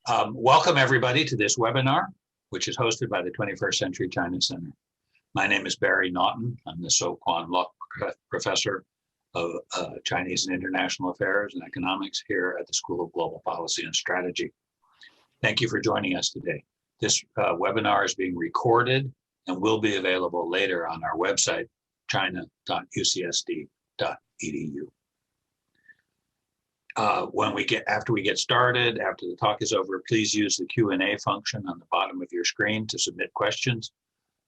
Welcome everybody to this webinar, which is hosted by the 21st Century China Center. My name is Barry Naughton. I'm the So Kwan Law Professor of Chinese and International Affairs and Economics here at the School of Global Policy and Strategy. Thank you for joining us today. This webinar is being recorded and will be available later on our website, china.ucsd.edu. After we get started, after the talk is over, please use the Q&A function on the bottom of your screen to submit questions,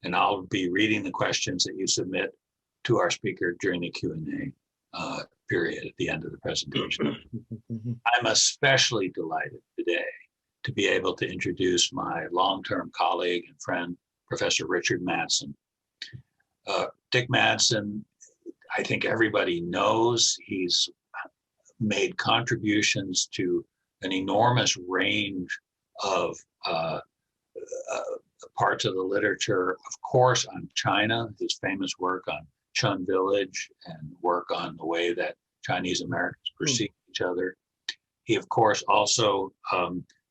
and I'll be reading the questions that you submit to our speaker during the Q&A period at the end of the presentation. I'm especially delighted today to be able to introduce my long-term colleague and friend, Professor Richard Madsen. Dick Madsen, I think everybody knows. He's made contributions to an enormous range of parts of the literature, of course, on China, his famous work on Chun Village and work on the way that Chinese Americans perceive each other. He, of course, also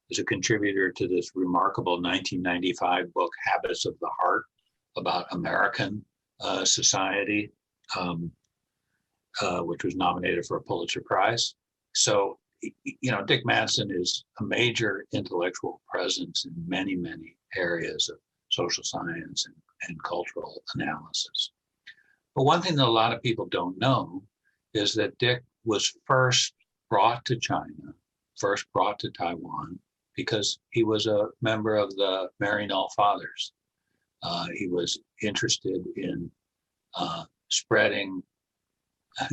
is a contributor to this remarkable 1995 book, Habits of the Heart, about American society, which was nominated for a Pulitzer Prize. So, you know, Dick Madsen is a major intellectual presence in many, many areas of social science and cultural analysis. But one thing that a lot of people don't know is that Dick was first brought to China, first brought to Taiwan, because he was a member of the Maryknoll Fathers. He was interested in spreading,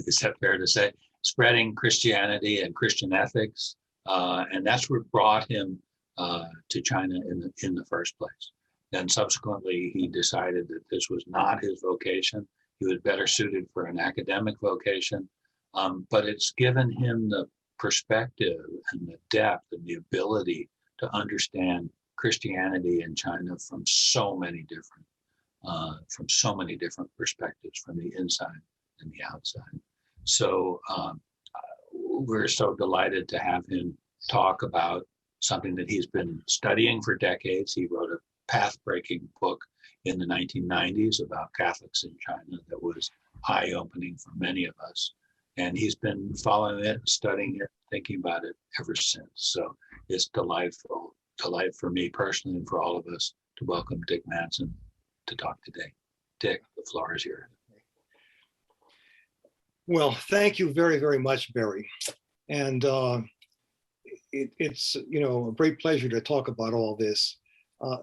is that fair to say, spreading Christianity and Christian ethics, and that's what brought him to China in the first place. Then subsequently, he decided that this was not his vocation. He was better suited for an academic vocation, but it's given him the perspective and the depth and the ability to understand Christianity in China from so many different perspectives, from the inside and the outside. So we're so delighted to have him talk about something that he's been studying for decades. He wrote a path-breaking book in the 1990s about Catholics in China that was eye-opening for many of us. And he's been following it, studying it, thinking about it ever since. So it's delight for me personally and for all of us to welcome Dick Madsen to talk today. Dick, the floor is yours. Well, thank you very, very much, Barry. And it's, you know, a great pleasure to talk about all this,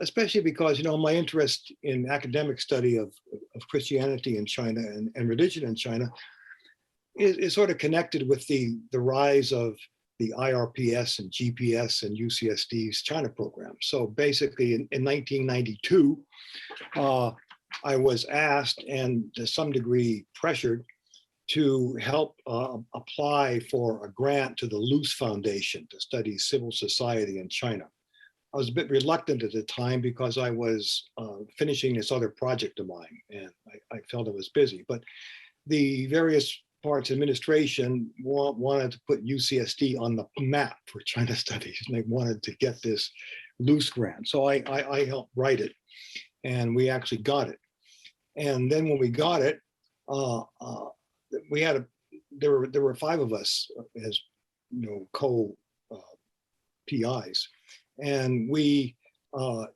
especially because, you know, my interest in academic study of Christianity in China and religion in China is sort of connected with the rise of the IRPS and GPS and UCSD's China program. So basically in 1992, I was asked and to some degree pressured to help apply for a grant to the Luce Foundation to study civil society in China. I was a bit reluctant at the time because I was finishing this other project of mine and I felt I was busy, but the various parts of administration wanted to put UCSD on the map for China studies, and they wanted to get this Luce grant. So I helped write it, and we actually got it. And then when we got it, we had there were 5 of us as, you know, co-PIs, and we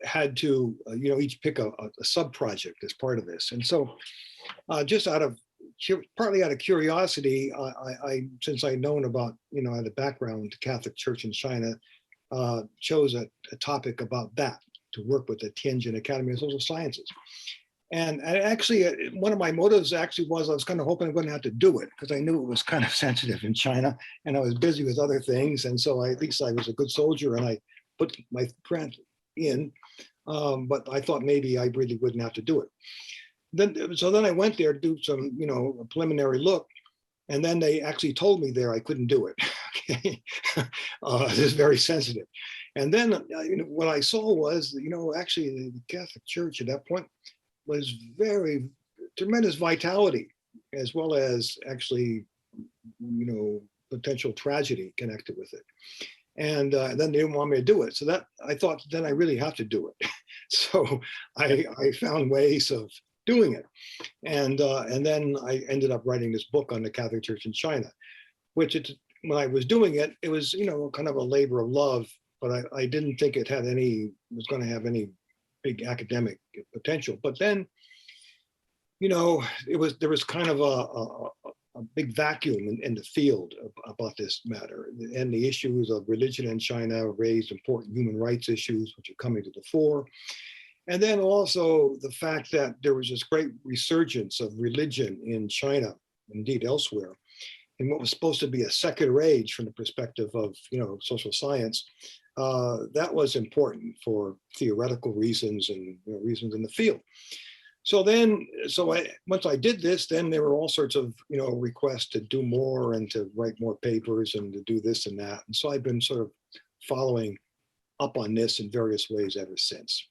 had to you know, each pick a sub project as part of this. And so just partly out of curiosity, since I'd known about, you know, the background to Catholic Church in China, chose a topic about that to work with the Tianjin Academy of Social Sciences. And actually, one of my motives actually was I was kind of hoping I wouldn't have to do it because I knew it was kind of sensitive in China and I was busy with other things. And so at least I was a good soldier and I put my grant in, but I thought maybe I really wouldn't have to do it. So then I went there to do some, you know, a preliminary look, and then they actually told me there I couldn't do it. Okay, this is very sensitive. And then you know, what I saw was, you know, actually the Catholic Church at that point was very tremendous vitality, as well as actually, you know, potential tragedy connected with it. And then they didn't want me to do it. So that I thought, then I really have to do it. So I found ways of doing it. And then I ended up writing this book on the Catholic Church in China, which when I was doing it, it was, kind of a labor of love, but I didn't think it was going to have any big academic potential. But then, there was kind of a big vacuum in the field about this matter. And the issues of religion in China raised important human rights issues, which are coming to the fore. And then also the fact that there was this great resurgence of religion in China, indeed elsewhere, in what was supposed to be a secular age from the perspective of, social science. That was important for theoretical reasons and reasons in the field. So once I did this, then there were all sorts of, requests to do more and to write more papers and to do this and that. And so I've been sort of following up on this in various ways ever since.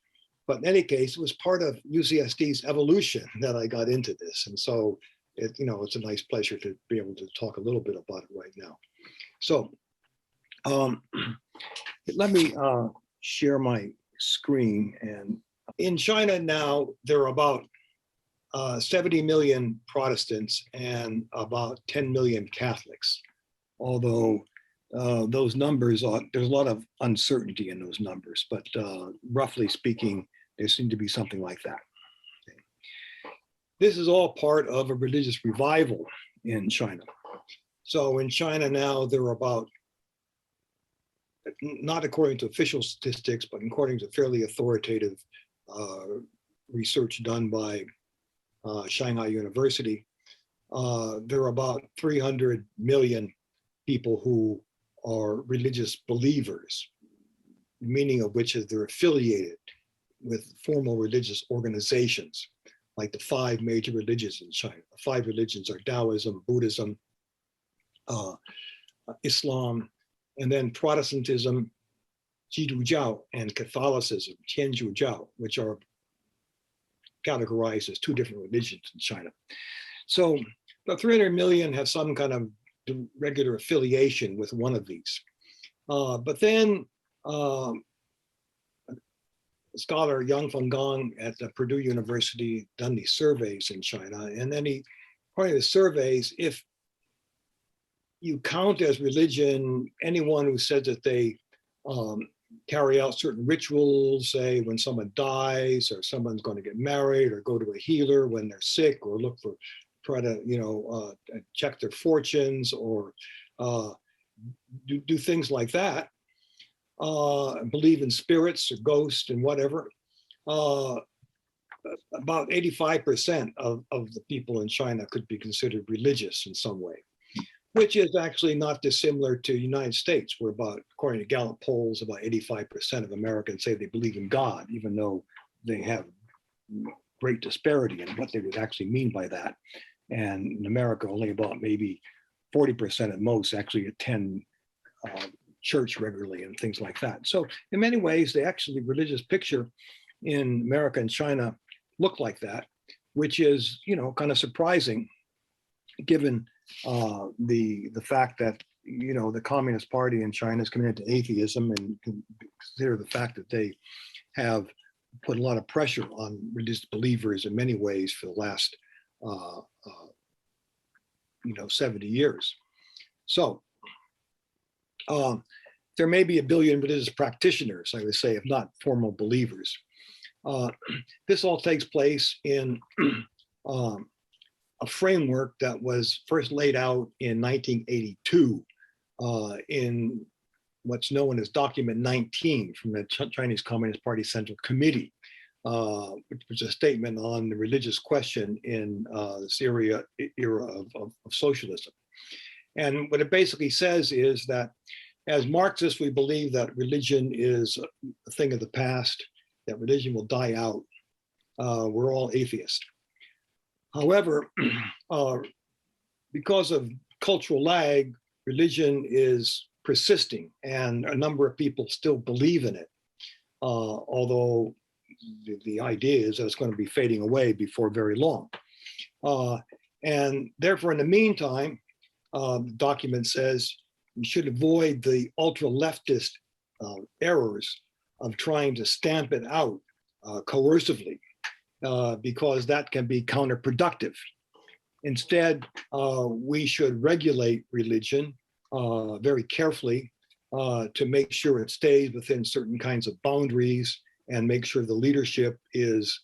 But in any case, it was part of UCSD's evolution that I got into this. And so, it's a nice pleasure to be able to talk a little bit about it right now. So let me share my screen. And in China now, there are about 70 million Protestants and about 10 million Catholics. Although those numbers there's a lot of uncertainty in those numbers, but roughly speaking, there seem to be something like that. Okay. This is all part of a religious revival in China. So in China now, there are about, not according to official statistics, but according to fairly authoritative research done by Shanghai University, there are about 300 million people who are religious believers, meaning of which is they're affiliated with formal religious organizations, like the 5 major religions in China. The 5 religions are Taoism, Buddhism, Islam, and then Protestantism, Jiao, and Catholicism, Tianjin, which are categorized as 2 different religions in China. So the 300 million have some kind of regular affiliation with one of these. But then scholar Yang Fenggang at Purdue University done these surveys in China. And then according to the surveys, if you count as religion anyone who says that they carry out certain rituals, say when someone dies or someone's going to get married or go to a healer when they're sick or try to check their fortunes or do things like that, believe in spirits or ghosts and whatever, about 85% of the people in China could be considered religious in some way, which is actually not dissimilar to the United States, where according to Gallup polls, about 85% of Americans say they believe in God, even though they have great disparity in what they would actually mean by that. And in America, only about maybe 40% at most actually attend church regularly and things like that. So in many ways, the actually religious picture in America and China look like that, which is, kind of surprising given the fact that, the Communist Party in China is coming into atheism, and consider the fact that they have put a lot of pressure on religious believers in many ways for the last 70 years. So there may be 1 billion religious practitioners, I would say, if not formal believers. This all takes place in a framework that was first laid out in 1982 in what's known as Document 19 from the Chinese Communist Party Central Committee, which was a statement on the religious question in this era of socialism. And what it basically says is that as Marxists, we believe that religion is a thing of the past, that religion will die out. We're all atheists. However, because of cultural lag, religion is persisting, and a number of people still believe in it, although the idea is that it's going to be fading away before very long. And therefore, in the meantime, the document says should avoid the ultra-leftist errors of trying to stamp it out coercively, because that can be counterproductive. Instead, we should regulate religion very carefully to make sure it stays within certain kinds of boundaries and make sure the leadership is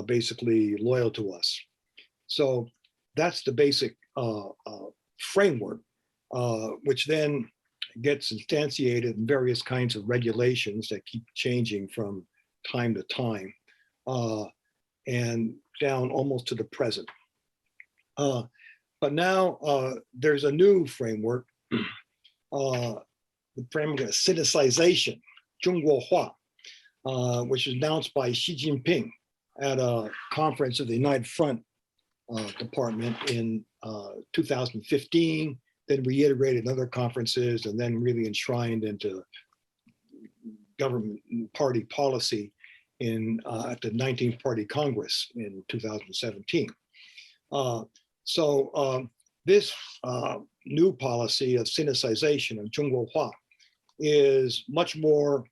basically loyal to us. So that's the basic framework, which then gets instantiated in various kinds of regulations that keep changing from time to time, and down almost to the present. But now there's a new framework, the framework of sinicization, 中国化, which was announced by Xi Jinping at a conference of the United Front Department in 2015, then reiterated in other conferences, and then really enshrined into government party policy at the 19th Party Congress in 2017. So this new policy of sinicization, of 中国化, is much more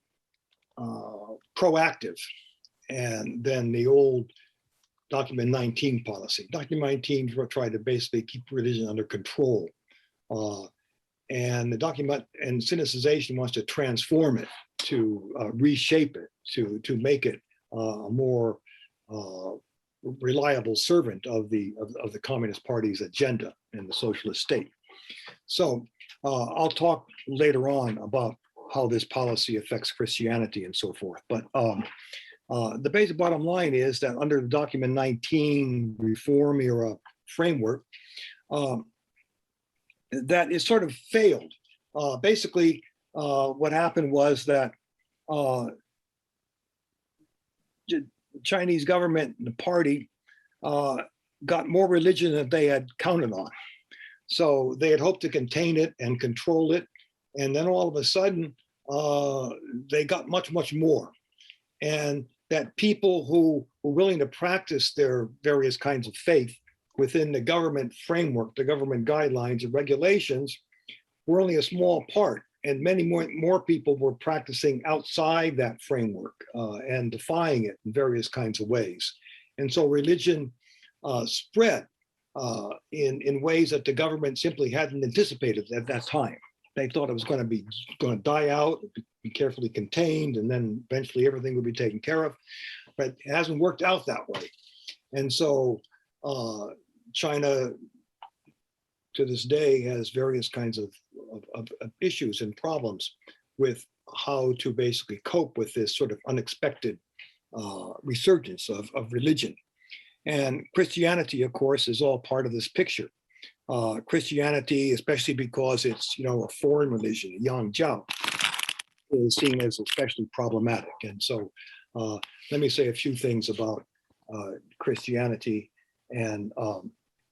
proactive than the old Document 19 policy. Document 19 tried to basically keep religion under control. And the document and sinicization wants to transform it, to reshape it, to make it a more reliable servant of the Communist Party's agenda and the socialist state. So I'll talk later on about how this policy affects Christianity and so forth. But the basic bottom line is that under the Document 19 reform era framework, that it sort of failed. Basically, what happened was that the Chinese government and the party got more religion than they had counted on. So they had hoped to contain it and control it. And then all of a sudden, they got much, much more. And that people who were willing to practice their various kinds of faith within the government framework, the government guidelines and regulations, were only a small part. And many more people were practicing outside that framework and defying it in various kinds of ways. And so religion spread in ways that the government simply hadn't anticipated at that time. They thought it was going to die out, be carefully contained, and then eventually everything would be taken care of. But it hasn't worked out that way. And so China, to this day, has various kinds of issues and problems with how to basically cope with this sort of unexpected resurgence of religion. And Christianity, of course, is all part of this picture. Christianity, especially because it's a foreign religion, Yangjiao, is seen as especially problematic. And so let me say a few things about Christianity, and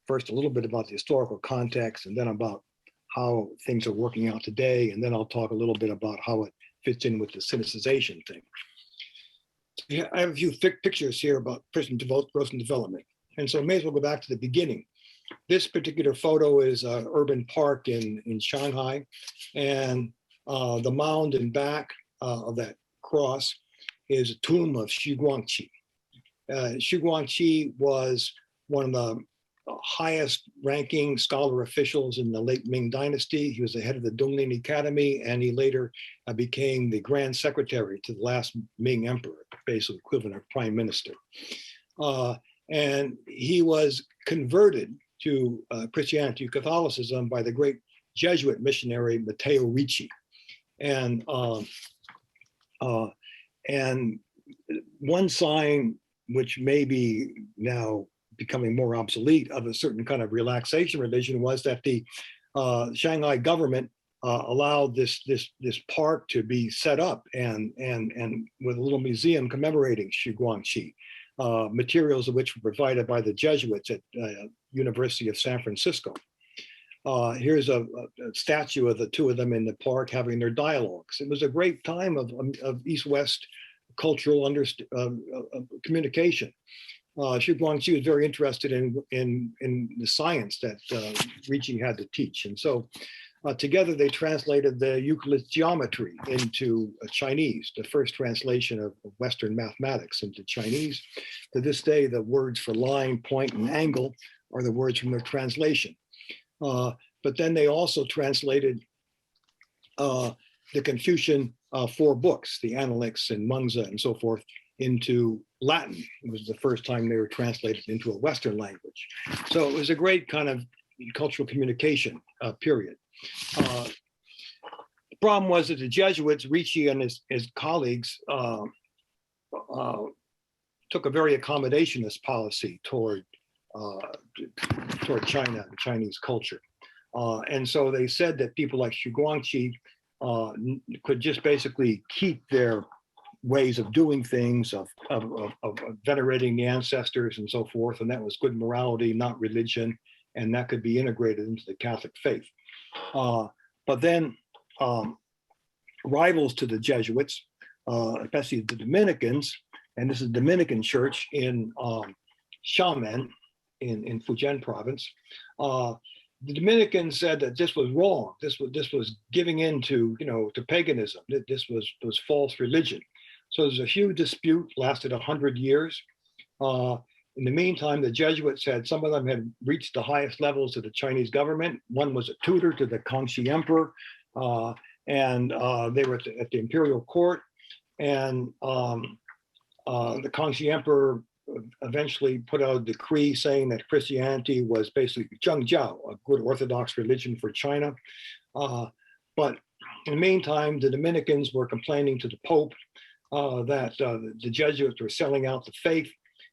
first a little bit about the historical context, and then about how things are working out today, and then I'll talk a little bit about how it fits in with the sinicization thing. Yeah, I have a few pictures here about Christian growth and development, and so I may as well go back to the beginning. This particular photo is an urban park in Shanghai, and the mound in back of that cross is a tomb of Xi Guangqi. Xi Guangqi was one of the highest ranking scholar officials in the late Ming Dynasty. He was the head of the Donglin Academy, and he later became the Grand Secretary to the last Ming Emperor, basically equivalent of Prime Minister. And he was converted to Christianity, Catholicism, by the great Jesuit missionary Matteo Ricci. And one sign, which may be now becoming more obsolete, of a certain kind of relaxation religion, was that the Shanghai government allowed this park to be set up and with a little museum commemorating Xi Guangqi, materials of which were provided by the Jesuits at University of San Francisco. Here's a statue of the two of them in the park having their dialogues. It was a great time of East-West cultural communication. Xi Guangqi was very interested in the science that Ricci had to teach. And so Together, they translated the Euclid's geometry into Chinese, the first translation of Western mathematics into Chinese. To this day, the words for line, point, and angle are the words from their translation. But then they also translated the Confucian 4 books, the Analects and Mengzi and so forth, into Latin. It was the first time they were translated into a Western language. So it was a great kind of cultural communication period. The problem was that the Jesuits, Ricci and his colleagues, took a very accommodationist policy toward China and Chinese culture. And so they said that people like Xu Guangqi could just basically keep their ways of doing things, of venerating the ancestors and so forth, and that was good morality, not religion, and that could be integrated into the Catholic faith. But then rivals to the Jesuits, especially the Dominicans, and this is the Dominican church in Xiamen in Fujian province, the Dominicans said that this was wrong. This was giving in to paganism. This was false religion. So there's a huge dispute, lasted 100 years. In the meantime, the Jesuits some of them had reached the highest levels of the Chinese government. One was a tutor to the Kangxi Emperor, and they were at the imperial court. And the Kangxi Emperor eventually put out a decree saying that Christianity was basically Zhengjiao, a good Orthodox religion for China. But in the meantime, the Dominicans were complaining to the Pope that the Jesuits were selling out the faith.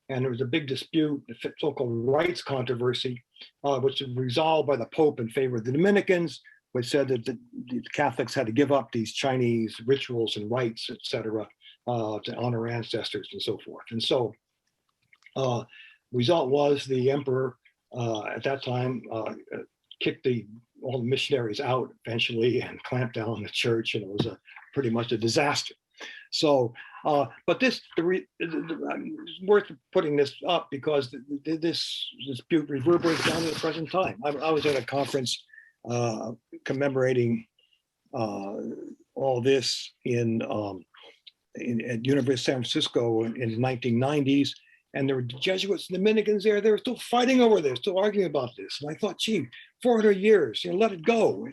And there was a big dispute, the so-called rights controversy, which was resolved by the Pope in favor of the Dominicans, which said that the Catholics had to give up these Chinese rituals and rites, etc., to honor ancestors and so forth. And so result was the emperor at that time kicked all the missionaries out eventually and clamped down on the church, and it was pretty much a disaster. So, but it's worth putting this up because this dispute reverberates down to the present time. I was at a conference commemorating all this at University of San Francisco in the 1990s. And there were Jesuits and Dominicans there. They were still fighting over this, still arguing about this. And I thought, gee, 400 years, let it go.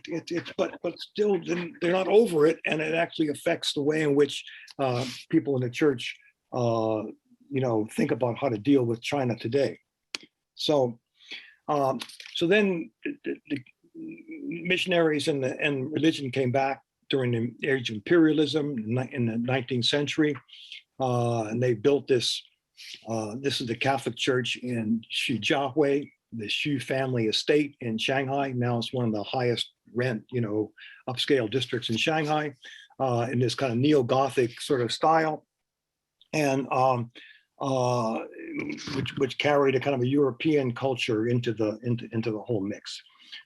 But still, they're not over it, and it actually affects the way in which people in the church, think about how to deal with China today. So, then the missionaries and religion came back during the age of imperialism in the 19th century, and they built this. This is the Catholic Church in Xiaowei, the Xu family estate in Shanghai. Now it's one of the highest rent, upscale districts in Shanghai, in this kind of neo-Gothic sort of style, and which carried a kind of a European culture into the whole mix.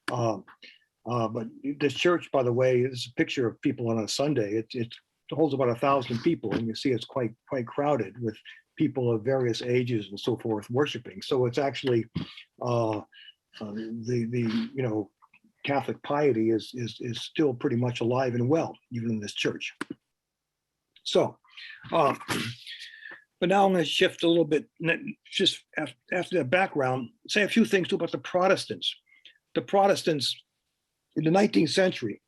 But this church, by the way, is a picture of people on a Sunday. It holds about 1,000 people, and you see it's quite crowded with people of various ages and so forth worshiping. So it's actually the Catholic piety is still pretty much alive and well, even in this church. So, but now I'm going to shift a little bit, just after the background, say a few things too about the Protestants. The Protestants in the 19th century,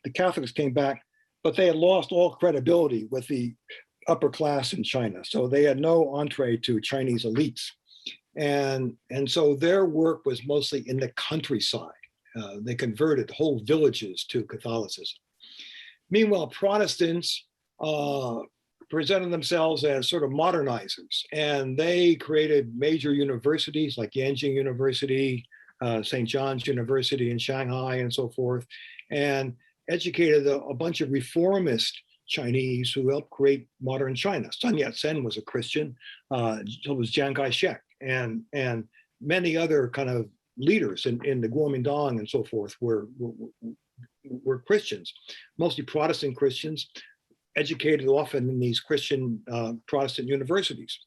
the Catholics came back, but they had lost all credibility with the upper class in China. So they had no entree to Chinese elites. And so their work was mostly in the countryside. They converted whole villages to Catholicism. Meanwhile, Protestants presented themselves as sort of modernizers, and they created major universities like Tianjin University, St. John's University in Shanghai, and so forth, and educated a bunch of reformist Chinese who helped create modern China. Sun Yat-sen was a Christian, so was Chiang Kai-shek, and many other kind of leaders in the Kuomintang and so forth were Christians, mostly Protestant Christians, educated often in these Christian Protestant universities.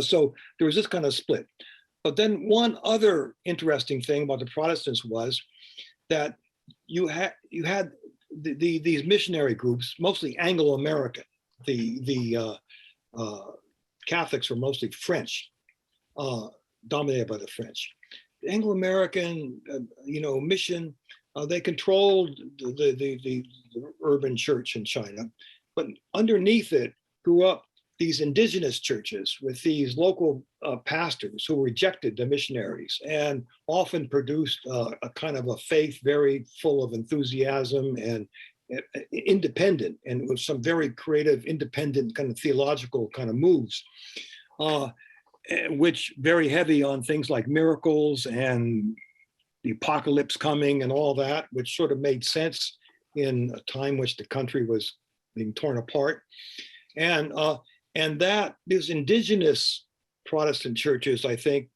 So there was this kind of split. But then one other interesting thing about the Protestants was that had these missionary groups, mostly Anglo-American. The Catholics were mostly French, dominated by the French. The Anglo-American, mission, they controlled the urban church in China, but underneath it grew up these indigenous churches with these local pastors who rejected the missionaries and often produced a kind of a faith very full of enthusiasm and independent, and with some very creative, independent kind of theological kind of moves, which very heavy on things like miracles and the apocalypse coming and all that, which sort of made sense in a time which the country was being torn apart. And that these indigenous Protestant churches, I think,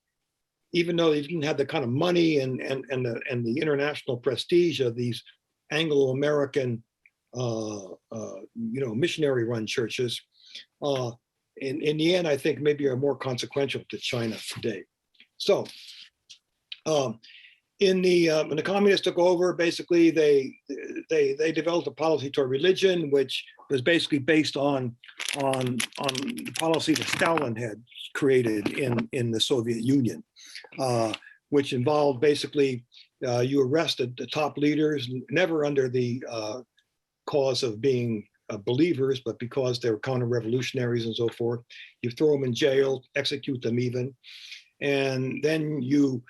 even though they didn't have the kind of money and the international prestige of these Anglo-American, missionary-run churches, in the end, I think maybe are more consequential to China today. So, when the communists took over, basically they developed a policy toward religion, which was basically based on the policy that Stalin had created in the Soviet Union, which involved basically you arrested the top leaders, never under the cause of being believers, but because they were counter-revolutionaries and so forth. You throw them in jail, execute them even, and then you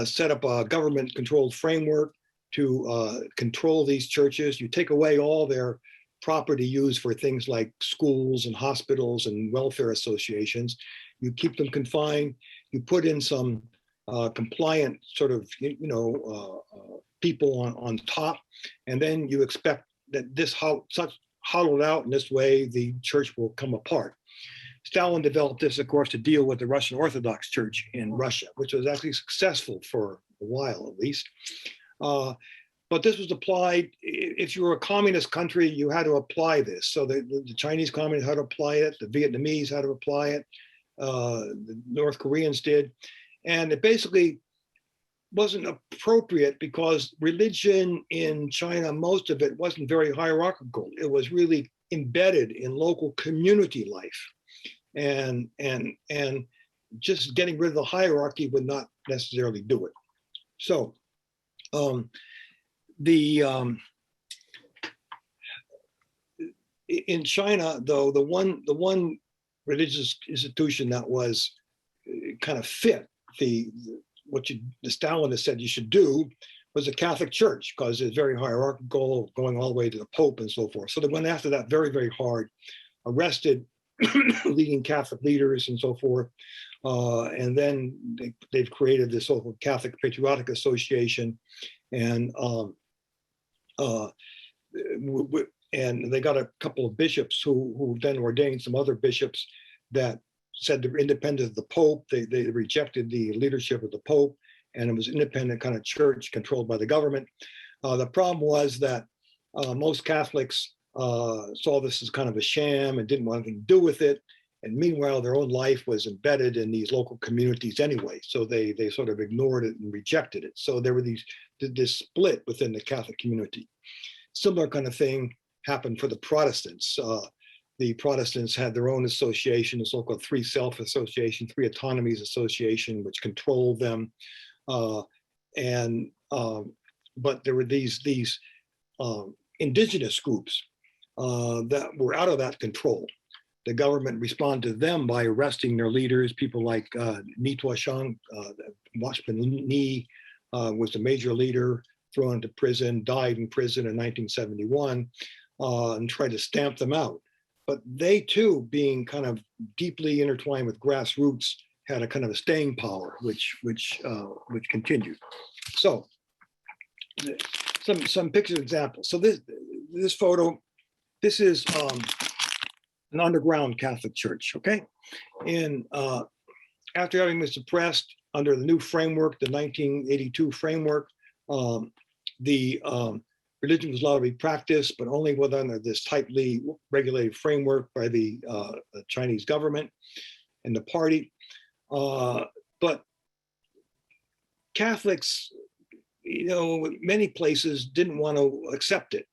set up a government-controlled framework to control these churches. You take away all their property used for things like schools and hospitals and welfare associations. You keep them confined. You put in some compliant sort of, people on top, and then you expect that this hollowed out in this way, the church will come apart. Stalin developed this, of course, to deal with the Russian Orthodox Church in Russia, which was actually successful for a while, at least. But this was applied, if you were a communist country, you had to apply this. So the Chinese communists had to apply it, the Vietnamese had to apply it, the North Koreans did. And it basically wasn't appropriate because religion in China, most of it wasn't very hierarchical. It was really embedded in local community life. And just getting rid of the hierarchy would not necessarily do it. So in China, though, the one religious institution that was kind of fit what the Stalinists said you should do was the Catholic Church, because it's very hierarchical, going all the way to the Pope and so forth. So they went after that very, very hard, arrested leading Catholic leaders and so forth. And then they've created this so-called Catholic Patriotic Association, and they got a couple of bishops who then ordained some other bishops that said they were independent of the Pope. They rejected the leadership of the Pope, and it was an independent kind of church controlled by the government. The problem was that most Catholics saw this as kind of a sham and didn't want anything to do with it. And meanwhile, their own life was embedded in these local communities anyway. So they sort of ignored it and rejected it. So there were this split within the Catholic community. Similar kind of thing happened for the Protestants. The Protestants had their own association, the so-called Three Self Association, Three Autonomies Association, which controlled them. But there were these indigenous groups that were out of that control. The government responded to them by arresting their leaders. People like Ni Tuoshang, Watchman Nee was the major leader, thrown into prison, died in prison in 1971, and tried to stamp them out. But they too, being kind of deeply intertwined with grassroots, had a kind of a staying power, which continued. So, some picture examples. So this photo, this is an underground Catholic church. Okay, and after having been suppressed under the new framework, the 1982 framework, the religion was allowed to be practiced, but only within this tightly regulated framework by the Chinese government and the party. But Catholics many places didn't want to accept it.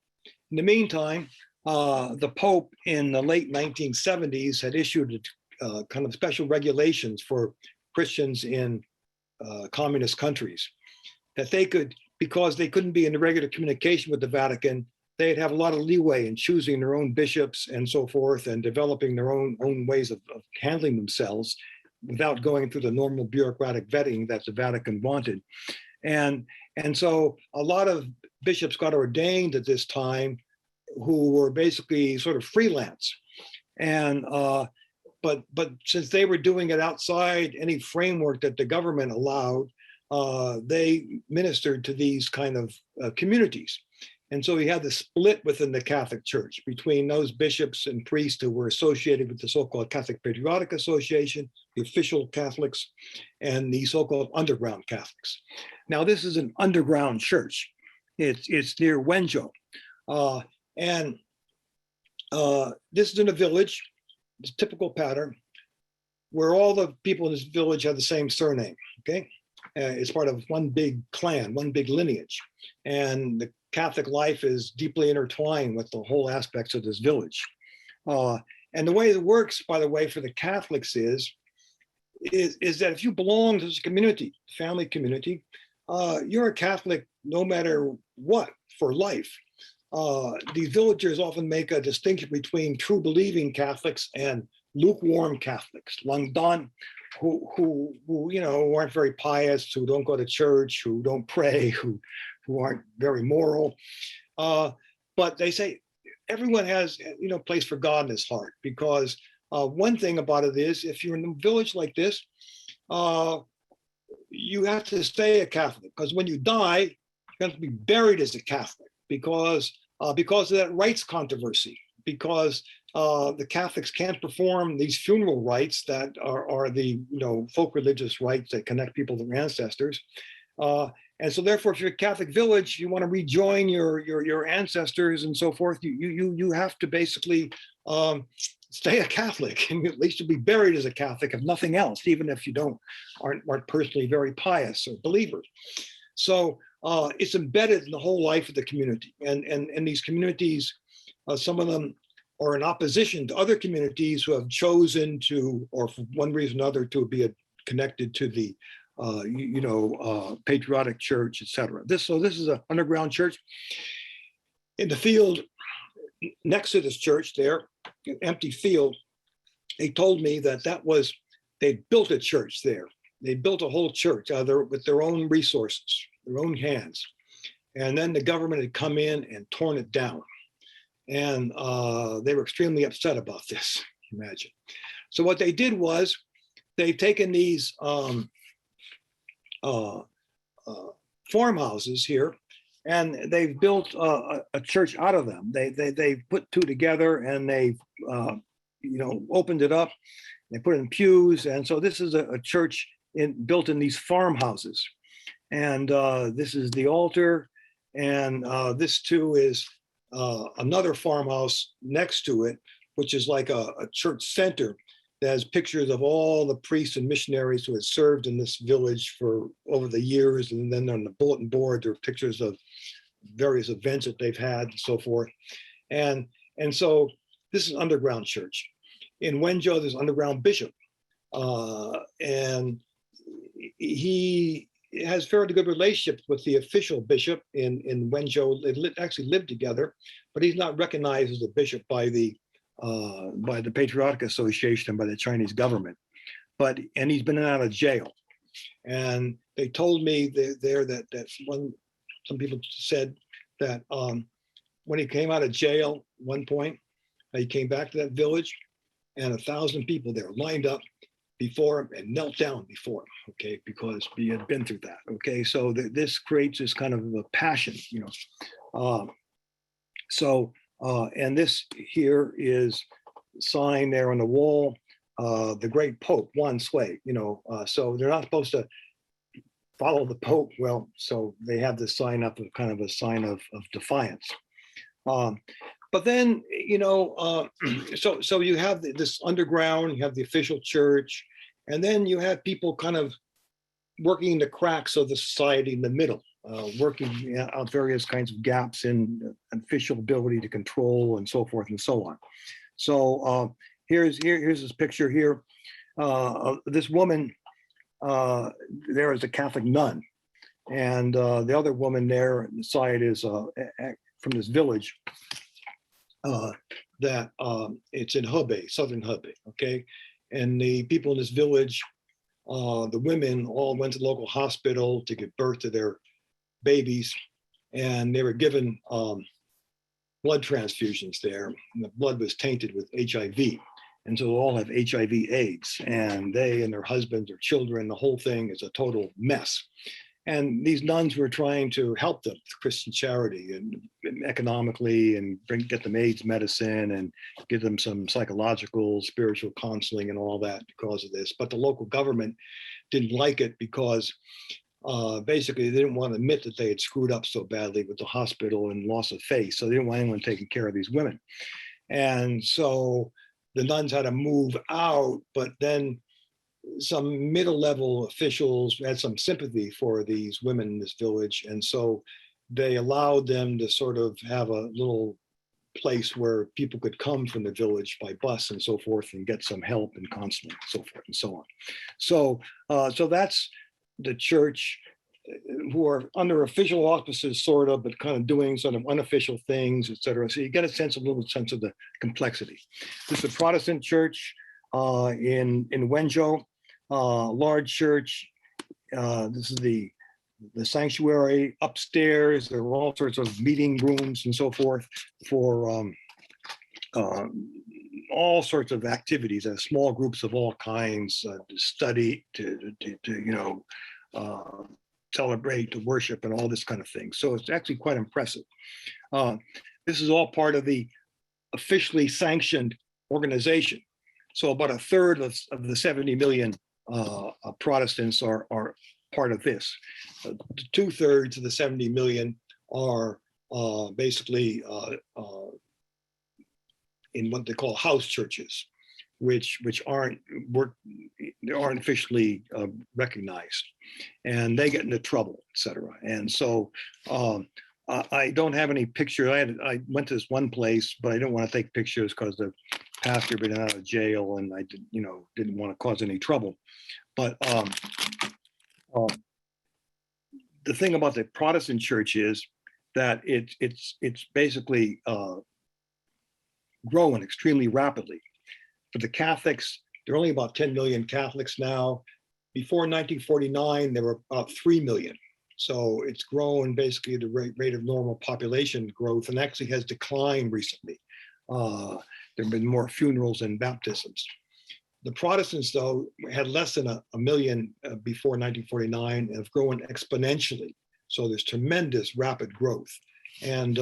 In the meantime, the Pope in the late 1970s had issued kind of special regulations for Christians in communist countries that they could, because they couldn't be in regular communication with the Vatican, they'd have a lot of leeway in choosing their own bishops and so forth, and developing their own ways of handling themselves without going through the normal bureaucratic vetting that the Vatican wanted. And so a lot of bishops got ordained at this time who were basically sort of freelance. And but since they were doing it outside any framework that the government allowed, they ministered to these kind of communities. And so we had the split within the Catholic Church between those bishops and priests who were associated with the so-called Catholic Patriotic Association, the official Catholics, and the so-called underground Catholics. Now, this is an underground church. It's near Wenzhou. And this is in a village, it's a typical pattern, where all the people in this village have the same surname, okay? It's part of one big clan, one big lineage. And the Catholic life is deeply intertwined with the whole aspects of this village. And the way it works, by the way, for the Catholics is that if you belong to this community, family community, you're a Catholic no matter what for life. These villagers often make a distinction between true believing Catholics and lukewarm Catholics, Langdan, who aren't very pious, who don't go to church, who don't pray, who aren't very moral. But they say everyone has place for God in his heart, because one thing about it is, if you're in a village like this, you have to stay a Catholic, because when you die, you have to be buried as a Catholic, because of that rites controversy, because the Catholics can't perform these funeral rites that are the folk religious rites that connect people to their ancestors. And so therefore, if you're a Catholic village, you want to rejoin your ancestors and so forth, you have to basically stay a Catholic, and at least you'll be buried as a Catholic, if nothing else, even if you aren't personally very pious or believer. So it's embedded in the whole life of the community. And these communities, some of them are in opposition to other communities who have chosen to, or for one reason or another, to be connected to the patriotic church, etc. This is an underground church. In the field next to this church there, an empty field, they told me they built a church there. They built a whole church with their own resources, their own hands. And then the government had come in and torn it down. And they were extremely upset about this, imagine. So what they did was they've taken these farmhouses here, and they've built a church out of them. They put two together, and they've opened it up. They put in pews, and so this is a church built in these farmhouses. And this is the altar, and this too is another farmhouse next to it, which is like a church center that has pictures of all the priests and missionaries who had served in this village for over the years. And then on the bulletin board, there are pictures of various events that they've had and so forth. And so this is an underground church. In Wenzhou, there's an underground bishop. And he has fairly good relationships with the official bishop in Wenzhou. They actually live together, but he's not recognized as a bishop by the Patriotic Association and by the Chinese government. And he's been out of jail. And they told me that some people said that when he came out of jail, one point, he came back to that village, and 1,000 people there lined up before him and knelt down before him, okay, because he had been through that, okay? So this creates this kind of a passion, and this here is sign there on the wall, the great Pope, Wan Sui, so they're not supposed to follow the Pope. Well, so they have this sign up of kind of a sign of defiance. But then, so you have this underground, you have the official church, and then you have people kind of working the cracks of the society in the middle, working out various kinds of gaps in official ability to control and so forth and so on. So here's this picture here. This woman there is a Catholic nun, and the other woman there on the side is from this village that it's in Hebei, southern Hebei, okay? And the people in this village, the women all went to the local hospital to give birth to their babies, and they were given blood transfusions there, and the blood was tainted with HIV. And so they all have HIV/AIDS, and they and their husbands or children, the whole thing is a total mess. And these nuns were trying to help them with Christian charity and economically, and get them AIDS medicine and give them some psychological, spiritual counseling and all that because of this. But the local government didn't like it because basically they didn't want to admit that they had screwed up so badly with the hospital and loss of faith. So they didn't want anyone taking care of these women. And so the nuns had to move out, but then some middle-level officials had some sympathy for these women in this village, and so they allowed them to sort of have a little place where people could come from the village by bus and so forth and get some help and counseling and so forth and so on. So, so that's the church, who are under official auspices, sort of, but kind of doing sort of unofficial things, et cetera. So you get a little sense of the complexity. This is the Protestant church in Wenzhou. Large church. This is the sanctuary upstairs. There are all sorts of meeting rooms and so forth for all sorts of activities, small groups of all kinds, to study, to celebrate, to worship, and all this kind of thing. So it's actually quite impressive. This is all part of the officially sanctioned organization. So about a third of the 70 million Protestants are part of this. 2/3 of the 70 million are basically in what they call house churches, which aren't officially recognized, and they get into trouble, etc. And so I don't have any picture. I went to this one place, but I didn't want to take pictures because the pastor had been out of jail, and I didn't want to cause any trouble. But the thing about the Protestant church is that it's basically growing extremely rapidly. For the Catholics, there are only about 10 million Catholics now. Before 1949, there were about 3 million. So it's grown basically at the rate of normal population growth, and actually has declined recently. There have been more funerals and baptisms. The Protestants, though, had less than a million before 1949 and have grown exponentially. So there's tremendous rapid growth. And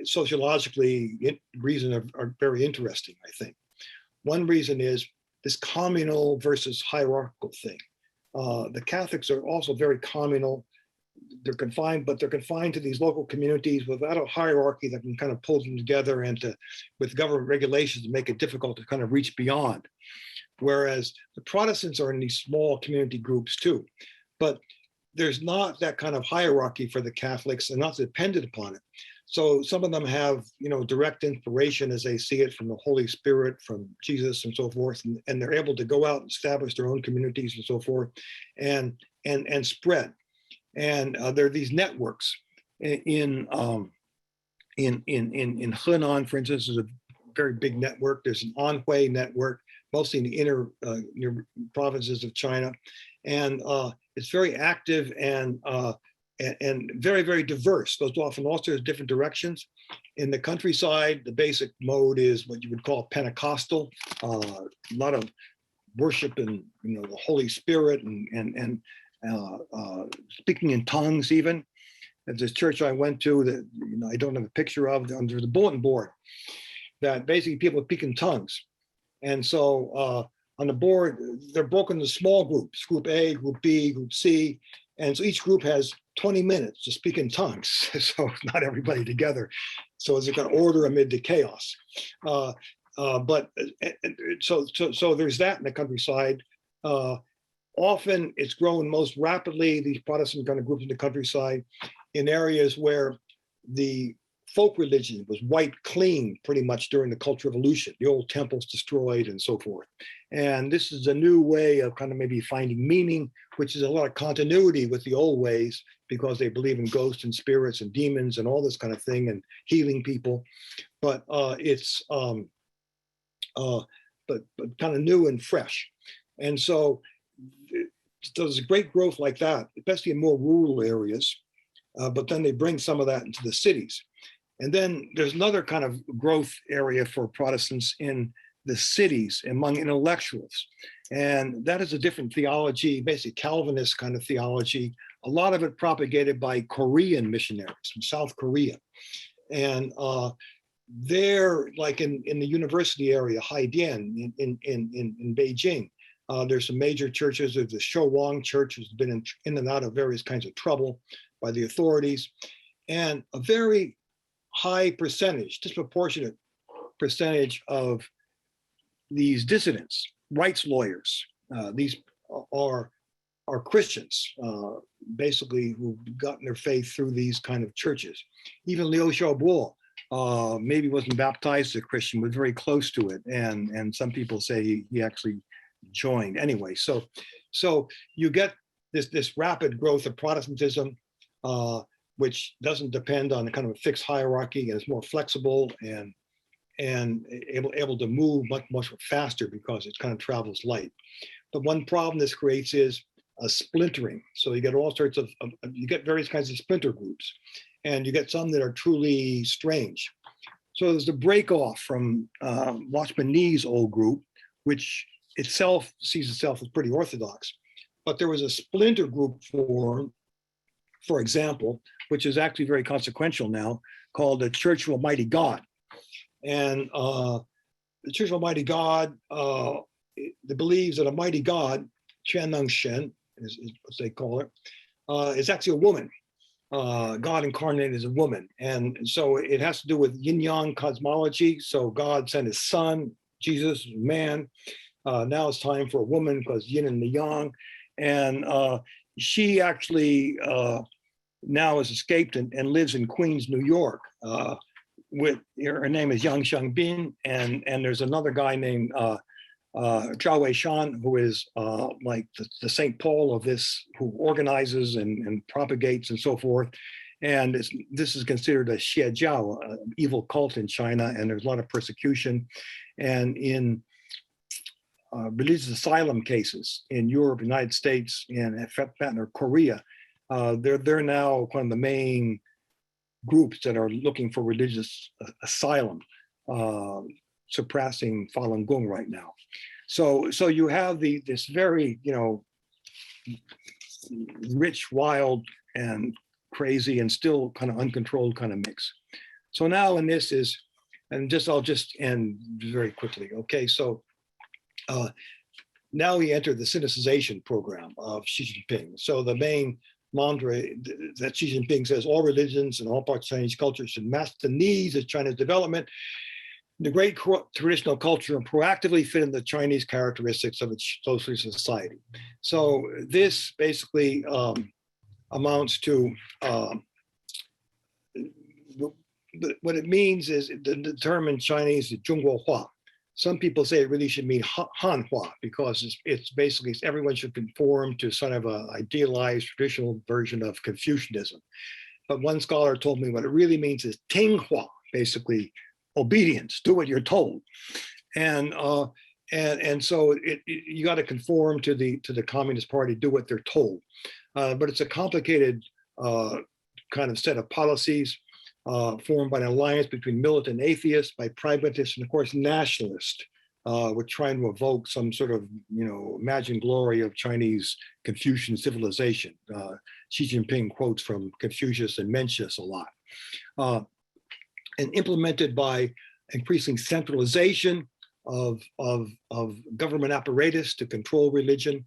sociologically, reasons are very interesting, I think. One reason is this communal versus hierarchical thing. The Catholics are also very communal. They're confined to these local communities without a hierarchy that can kind of pull them together, and with government regulations to make it difficult to kind of reach beyond. Whereas the Protestants are in these small community groups too, but there's not that kind of hierarchy for the Catholics, and not dependent upon it. So some of them have, direct inspiration as they see it from the Holy Spirit, from Jesus and so forth, and they're able to go out and establish their own communities and so forth, and spread. And there are these networks in Henan, for instance, is a very big network. There's an Anhui network, mostly in the inner provinces of China, and it's very active and very, very diverse. Goes off in all sorts of different directions. In the countryside, the basic mode is what you would call Pentecostal. A lot of worship in the Holy Spirit and speaking in tongues even. There's this church I went to that I don't have a picture of. There's a bulletin board that basically people speak in tongues. And so on the board, they're broken into small groups, group A, group B, group C. And so each group has 20 minutes to speak in tongues. So not everybody together. So it's a kind of order amid the chaos. But so there's that in the countryside. often it's grown most rapidly, these Protestant kind of groups in the countryside, in areas where the folk religion was wiped clean pretty much during the Cultural Revolution, the old temples destroyed and so forth. And this is a new way of kind of maybe finding meaning, which is a lot of continuity with the old ways, because they believe in ghosts and spirits and demons and all this kind of thing and healing people. But it's kind of new and fresh. And so there's a great growth like that, especially in more rural areas. But then they bring some of that into the cities. And then there's another kind of growth area for Protestants in the cities among intellectuals. And that is a different theology, basically Calvinist kind of theology, a lot of it propagated by Korean missionaries from South Korea. And they're like in the university area, Haidian in Beijing. There's some major churches. There's the Xiaowei Church, has been in and out of various kinds of trouble by the authorities. And a very high percentage, disproportionate percentage of these dissidents, rights lawyers, these are Christians, basically who've gotten their faith through these kind of churches. Even Liu Xiaobo maybe wasn't baptized as a Christian, but very close to it. And some people say he actually joined anyway. So you get this rapid growth of Protestantism, which doesn't depend on a kind of a fixed hierarchy, and is more flexible and able to move much faster because it kind of travels light. But one problem this creates is a splintering. So you get all sorts of you get various kinds of splinter groups, and you get some that are truly strange. So there's a break off from Watchman Nee's old group, which itself sees itself as pretty orthodox. But there was a splinter group for example, which is actually very consequential now, called the Church of Almighty God. And the Church of Almighty God believes that Almighty God, Qian Neng Shen, is what they call it, is actually a woman. God incarnated as a woman. And so it has to do with yin-yang cosmology. So God sent his son, Jesus, man. Now it's time for a woman because yin and the yang. And she actually now has escaped and lives in Queens, New York. With her name is Yang Shangbin, and there's another guy named Xiaowei Shan, who is like the St. Paul of this, who organizes and propagates and so forth. And this is considered a xiejiao, an evil cult in China, and there's a lot of persecution. And in religious asylum cases in Europe, United States, and Korea, they're now one of the main groups that are looking for religious asylum, suppressing Falun Gong right now. So you have this very, rich, wild, and crazy, and still kind of uncontrolled kind of mix. So now in this is, and I'll just end very quickly. Okay, so now we enter the sinicization program of Xi Jinping. So the main mantra that Xi Jinping says, all religions and all parts of Chinese culture should match the needs of China's development, the great traditional culture, and proactively fit in the Chinese characteristics of its socialist society. So this basically amounts to, what it means is the term in Chinese is 中国话. Some people say it really should mean Hanhua, because it's basically everyone should conform to sort of an idealized traditional version of Confucianism. But one scholar told me what it really means is Tinghua, basically obedience, do what you're told. And so you got to conform to the Communist Party, do what they're told. But it's a complicated kind of set of policies formed by an alliance between militant atheists, by pragmatists, and of course nationalists. We're trying to evoke some sort of, imagined glory of Chinese Confucian civilization. Xi Jinping quotes from Confucius and Mencius a lot. And implemented by increasing centralization of government apparatus to control religion.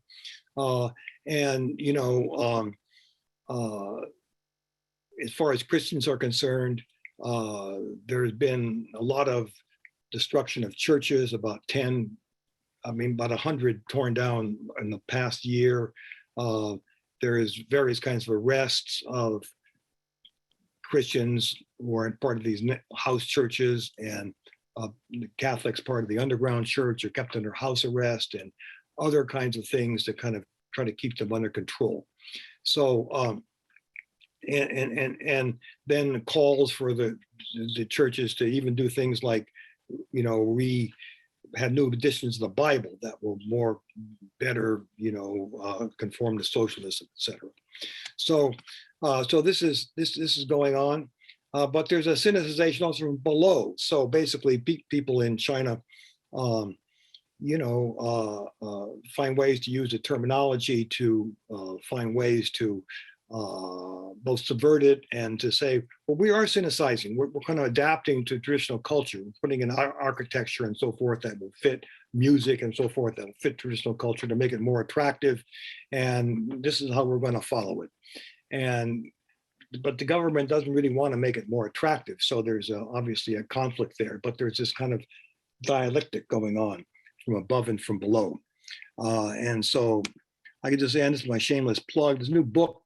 As far as Christians are concerned, there's been a lot of destruction of churches, about 10 I mean, about 100 torn down in the past year. There is various kinds of arrests of Christians who are part of these house churches, and the Catholics part of the underground church are kept under house arrest, and other kinds of things to kind of try to keep them under control. So, and then calls for the churches to even do things like, you know, had new editions of the Bible that were more better, you know, conform to socialism, etc. So, so this is going on, but there's a sinicization also from below. So basically, people in China, you know, find ways to use the terminology to find ways to both subvert it and to say, well, we are sinicizing. We're kind of adapting to traditional culture. We're putting in architecture and so forth that will fit music and so forth that will fit traditional culture to make it more attractive. And this is how we're going to follow it. But the government doesn't really want to make it more attractive. So there's obviously a conflict there, but there's this kind of dialectic going on from above and from below. And so I could just say, and this is my shameless plug, this new book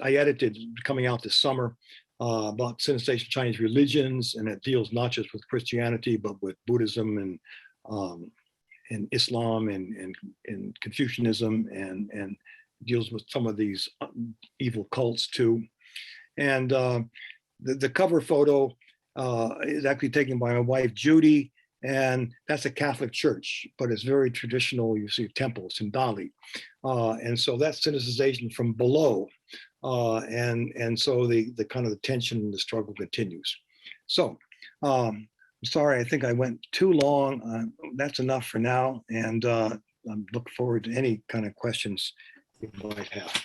I edited coming out this summer about sinicization of Chinese religions, and it deals not just with Christianity, but with Buddhism and Islam and Confucianism and deals with some of these evil cults too. And the cover photo is actually taken by my wife, Judy, and that's a Catholic church, but it's very traditional. You see temples in Dali. And so that's sinicization from below. And so the kind of the tension and the struggle continues. So I'm sorry, I think I went too long. That's enough for now. And I look forward to any kind of questions you might have.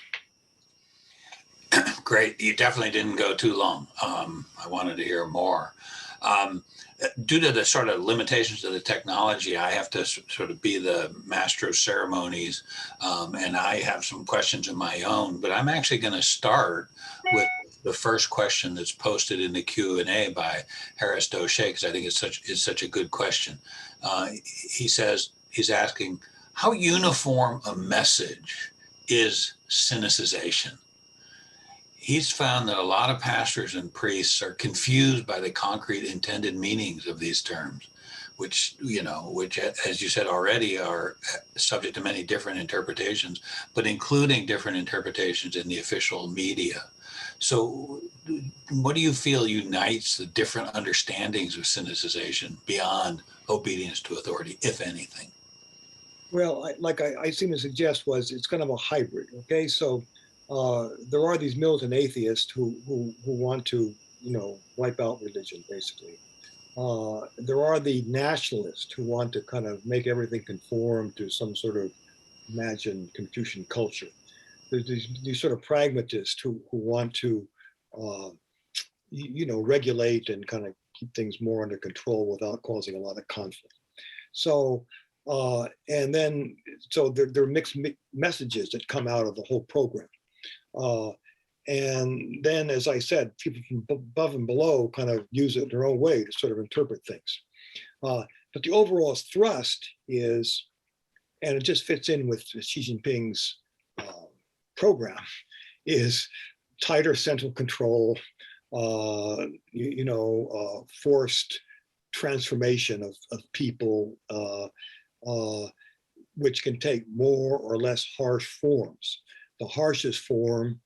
Great. You definitely didn't go too long. I wanted to hear more. Due to the sort of limitations of the technology, I have to sort of be the master of ceremonies, and I have some questions of my own, but I'm actually going to start with the first question that's posted in the Q&A by Harris Doche, because I think it's such a good question. He says, he's asking, how uniform a message is sinicization? He's found that a lot of pastors and priests are confused by the concrete intended meanings of these terms, which, as you said already, are subject to many different interpretations, but including different interpretations in the official media. So what do you feel unites the different understandings of sinicization beyond obedience to authority, if anything? Well, I seem to suggest it's kind of a hybrid. Okay, so there are these militant atheists who want to, wipe out religion, basically. There are the nationalists who want to kind of make everything conform to some sort of imagined Confucian culture. There's these sort of pragmatists who want to, regulate and kind of keep things more under control without causing a lot of conflict. So, and then, so there are mixed messages that come out of the whole program. And then, as I said, people from above and below kind of use it their own way to sort of interpret things. But the overall thrust is, and it just fits in with Xi Jinping's program, is tighter central control, forced transformation of people, which can take more or less harsh forms. The harshest form,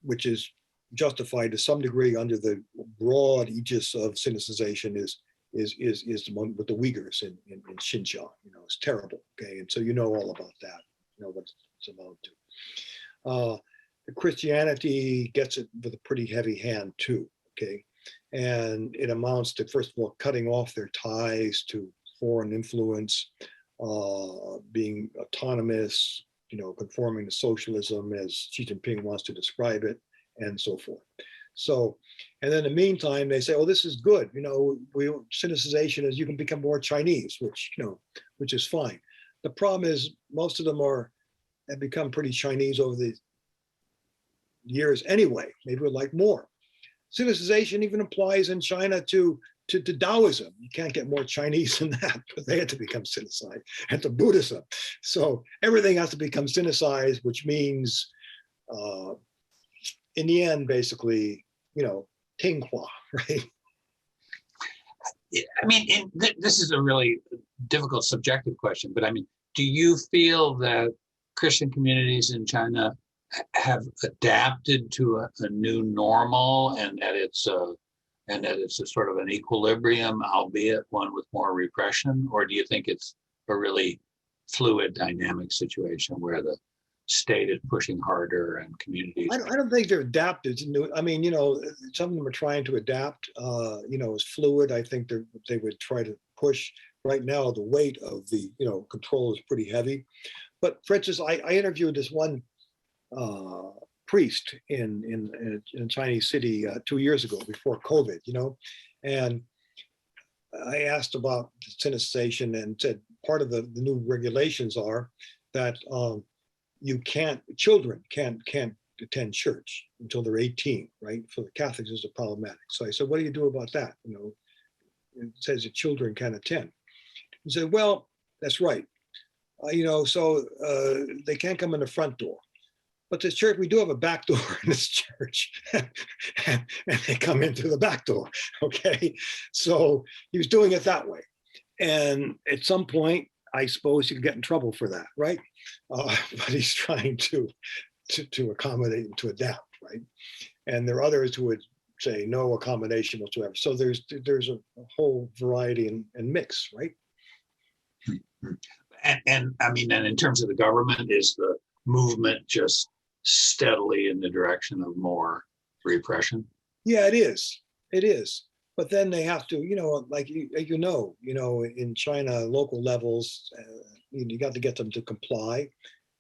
which is justified to some degree under the broad aegis of sinicization, is the one with the Uyghurs in Xinjiang. It's terrible. Okay, and so all about that. What it's about to. The Christianity gets it with a pretty heavy hand too. Okay, and it amounts to, first of all, cutting off their ties to foreign influence, being autonomous, conforming to socialism as Xi Jinping wants to describe it, and so forth. So, and then in the meantime, they say, "Oh, this is good. Sinicization is you can become more Chinese," which is fine. The problem is most of them have become pretty Chinese over the years anyway. Maybe we'd like more. Sinicization even applies in China to to Taoism. You can't get more Chinese than that, but they had to become sinicized, and to Buddhism. So everything has to become sinicized, which means, in the end, basically, Tinghua, right? I mean, this is a really difficult subjective question, but I mean, do you feel that Christian communities in China have adapted to a new normal, and that it's a sort of an equilibrium, albeit one with more repression? Or do you think it's a really fluid, dynamic situation where the state is pushing harder and communities? I don't think they're adapted to new. I mean, some of them are trying to adapt. It's fluid. I think they would try to push. Right now, the weight of the control is pretty heavy. But for instance, I interviewed this one priest in a Chinese city 2 years ago before COVID, and I asked about sinicization and said part of the new regulations are that children can't attend church until they're 18, right? For the Catholics, is problematic. So I said, what do you do about that? It says that children can't attend. He said, well, that's right. So they can't come in the front door. But this church, we do have a back door in this church, and they come in through the back door, okay? So he was doing it that way. And at some point, I suppose you could get in trouble for that, right? But he's trying to accommodate and to adapt, right? And there are others who would say no accommodation whatsoever. So there's a whole variety and mix, right? And I mean, and in terms of the government, is the movement just steadily in the direction of more repression? Yeah, it is. It is. But then they have to, like in China, local levels, you got to get them to comply,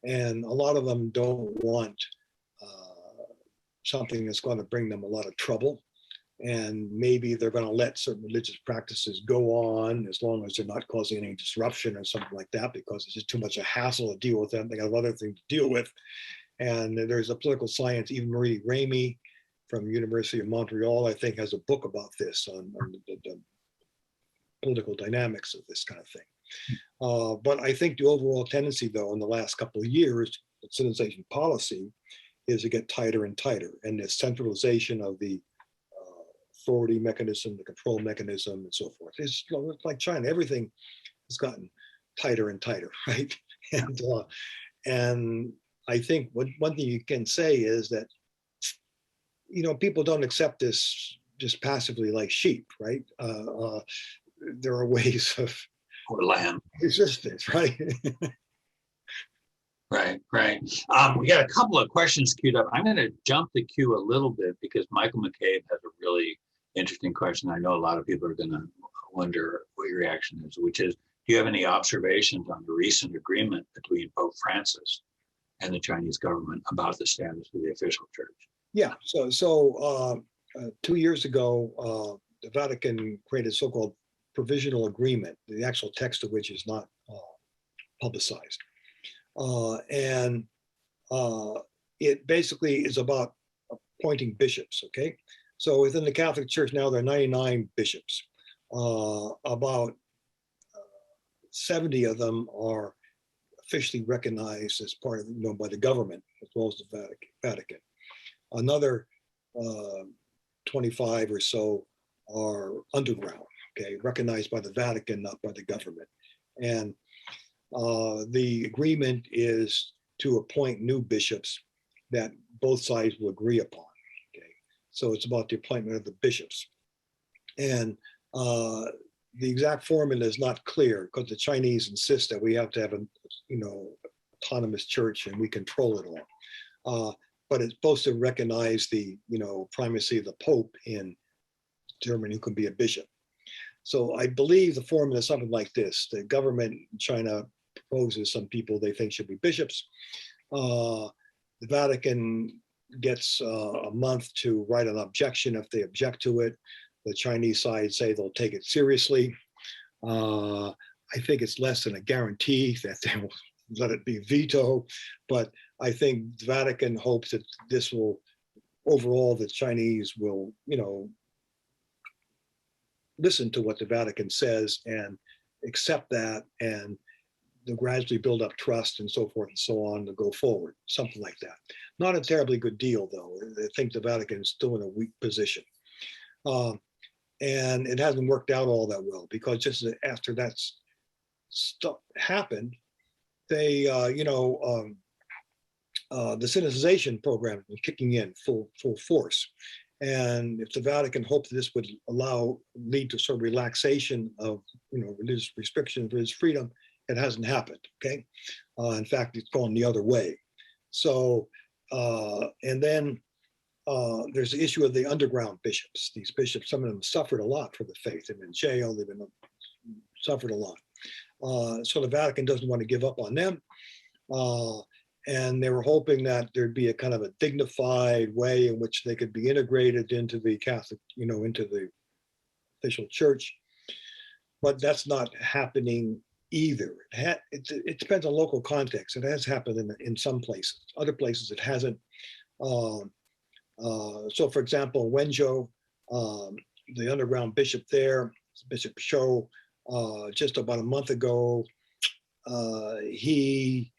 and a lot of them don't want something that's going to bring them a lot of trouble. And maybe they're going to let certain religious practices go on as long as they're not causing any disruption or something like that, because it's just too much a hassle to deal with them. They got other things to deal with. And there's a political science, Eva Marie Ramey from University of Montreal, I think, has a book about this on the political dynamics of this kind of thing. But I think the overall tendency, though, in the last couple of years, the sinicization policy is to get tighter and tighter, and the centralization of the authority mechanism, the control mechanism, and so forth. It's like China, everything has gotten tighter and tighter, right? And I think one thing you can say is that, people don't accept this just passively like sheep, right? There are ways of Or lamb. resistance, right? Right. We got a couple of questions queued up. I'm going to jump the queue a little bit because Michael McCabe has a really interesting question. I know a lot of people are going to wonder what your reaction is, which is, do you have any observations on the recent agreement between Pope Francis and the Chinese government about the status of the official church? Yeah. So 2 years ago, the Vatican created a so-called provisional agreement, the actual text of which is not publicized. And it basically is about appointing bishops, okay? So within the Catholic Church now, there are 99 bishops. About 70 of them are officially recognized as part of, by the government, as well as the Vatican. Another 25 or so are underground, okay, recognized by the Vatican, not by the government. And the agreement is to appoint new bishops that both sides will agree upon. Okay, so it's about the appointment of the bishops, and the exact formula is not clear because the Chinese insist that we have to have a autonomous church and we control it all. But it's supposed to recognize the primacy of the Pope in determining who can be a bishop. So I believe the formula is something like this: the government in China proposes some people they think should be bishops. The Vatican gets a month to write an objection if they object to it. The Chinese side say they'll take it seriously. I think it's less than a guarantee that they will let it be veto, but I think the Vatican hopes that this will, overall, the Chinese will, listen to what the Vatican says and accept that, and they'll gradually build up trust and so forth and so on to go forward, something like that. Not a terribly good deal, though. I think the Vatican is still in a weak position. And it hasn't worked out all that well, because just after that stuff happened, they, the sinicization program was kicking in full force. And if the Vatican hoped this would lead to sort of relaxation of, religious restrictions, religious freedom, it hasn't happened. Okay, in fact, it's gone the other way. So, and then there's the issue of the underground bishops. These bishops, some of them suffered a lot for the faith. They've been in jail. They've been suffered a lot. So the Vatican doesn't want to give up on them. And they were hoping that there'd be a kind of a dignified way in which they could be integrated into the Catholic, into the official church. But that's not happening either. It depends on local context. It has happened in some places. Other places it hasn't. So, for example, in Wenzhou, the underground bishop there, Bishop Shou, just about a month ago, he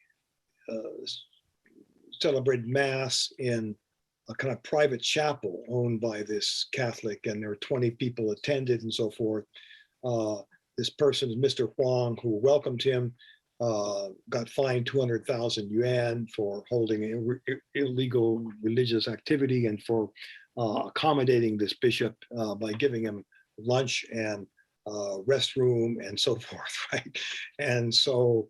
celebrated Mass in a kind of private chapel owned by this Catholic, and there were 20 people attended and so forth. This person, Mr. Huang, who welcomed him, got fined 200,000 yuan for holding illegal religious activity and for accommodating this bishop by giving him lunch and restroom and so forth, right? And so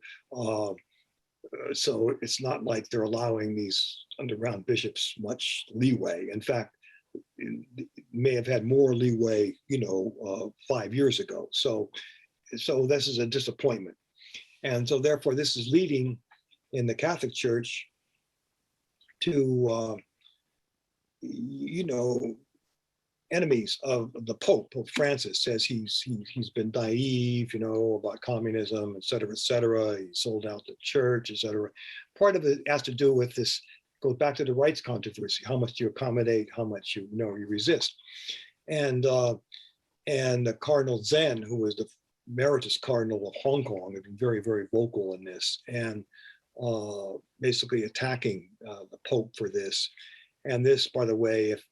it's not like they're allowing these underground bishops much leeway. In fact, it may have had more leeway, 5 years ago. So this is a disappointment. And so therefore this is leading in the Catholic Church to, enemies of the Pope. Pope Francis says he's been naive, about communism, et cetera. He sold out the church, et cetera. Part of it has to do with this, goes back to the rights controversy. How much do you accommodate? How much you resist? And the Cardinal Zen, who was the emeritus cardinal of Hong Kong, had been very, very vocal in this, and basically attacking the Pope for this. And this, by the way, if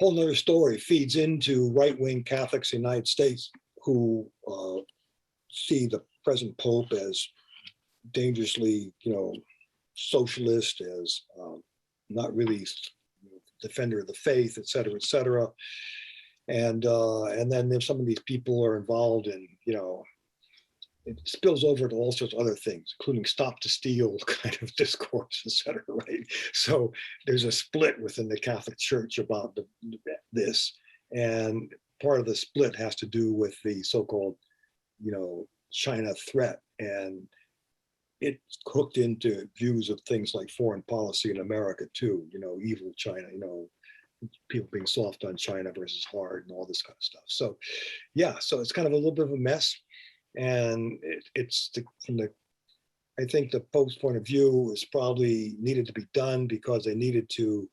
whole nother story, feeds into right-wing Catholics in the United States who see the present Pope as dangerously, socialist, as not really defender of the faith, et cetera, et cetera. And then if some of these people are involved in, it spills over to all sorts of other things, including stop to steal kind of discourse, et cetera, right? So there's a split within the Catholic Church about this. And part of the split has to do with the so-called, China threat. And it's hooked into views of things like foreign policy in America too, evil China, people being soft on China versus hard and all this kind of stuff. So yeah, so it's kind of a little bit of a mess. And I think the Pope's point of view is probably needed to be done because they needed to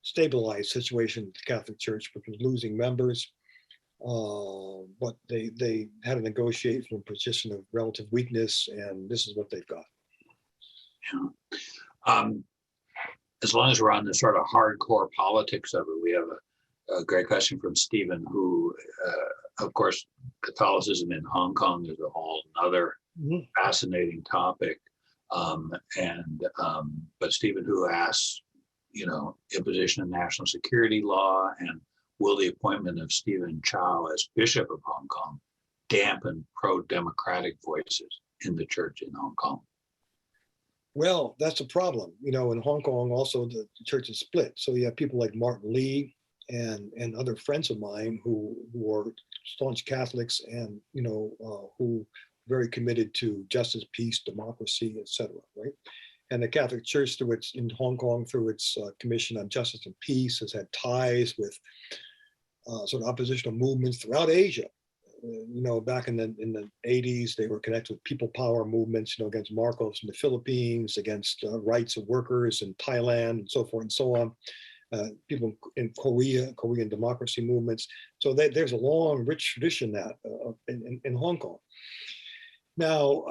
stabilize the situation in the Catholic Church, which was losing members. But they had to negotiate from a position of relative weakness, and this is what they've got. Yeah. As long as we're on the sort of hardcore politics of it, we have a great question from Stephen, who, of course, Catholicism in Hong Kong is a whole other fascinating topic. But Stephen, who asks, imposition of national security law, and will the appointment of Stephen Chow as Bishop of Hong Kong dampen pro-democratic voices in the church in Hong Kong? Well, that's a problem. In Hong Kong, also the church is split. So you have people like Martin Lee and other friends of mine who are staunch Catholics and, who are very committed to justice, peace, democracy, et cetera, right? And the Catholic Church, in Hong Kong, through its Commission on Justice and Peace, has had ties with sort of oppositional movements throughout Asia. Back in the 80s, they were connected with people power movements, against Marcos in the Philippines, against rights of workers in Thailand, and so forth and so on. people in Korean democracy movements. So there's a long, rich tradition that in Hong Kong. Now,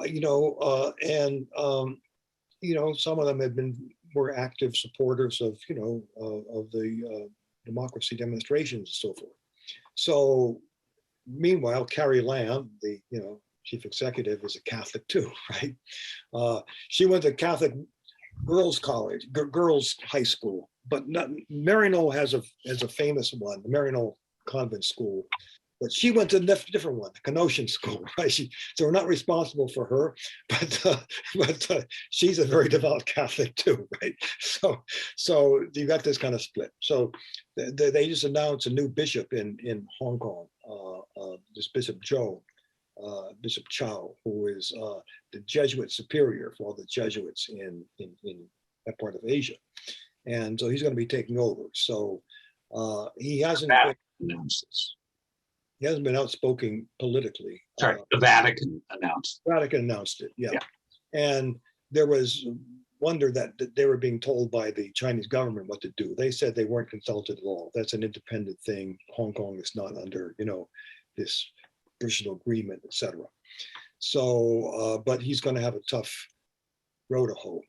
some of them were active supporters of, of the democracy demonstrations and so forth. So meanwhile, Carrie Lam, the, chief executive, is a Catholic too, right? She went to Catholic girls' college, girls' high school, but Maryknoll has a famous one, the Maryknoll Convent School. But she went to a different one, the Canossian School, right? So we're not responsible for her, but she's a very devout Catholic too, right? So you got this kind of split. So they just announced a new bishop in Hong Kong, this Bishop Bishop Chow, who is the Jesuit superior for all the Jesuits in that part of Asia, and so he's going to be taking over. So he hasn't announced this. He hasn't been outspoken politically. Sorry, the Vatican announced. Vatican announced it, yeah. And there was wonder that they were being told by the Chinese government what to do. They said they weren't consulted at all. That's an independent thing. Hong Kong is not under, this personal agreement, etc. So, but he's going to have a tough road to hoe.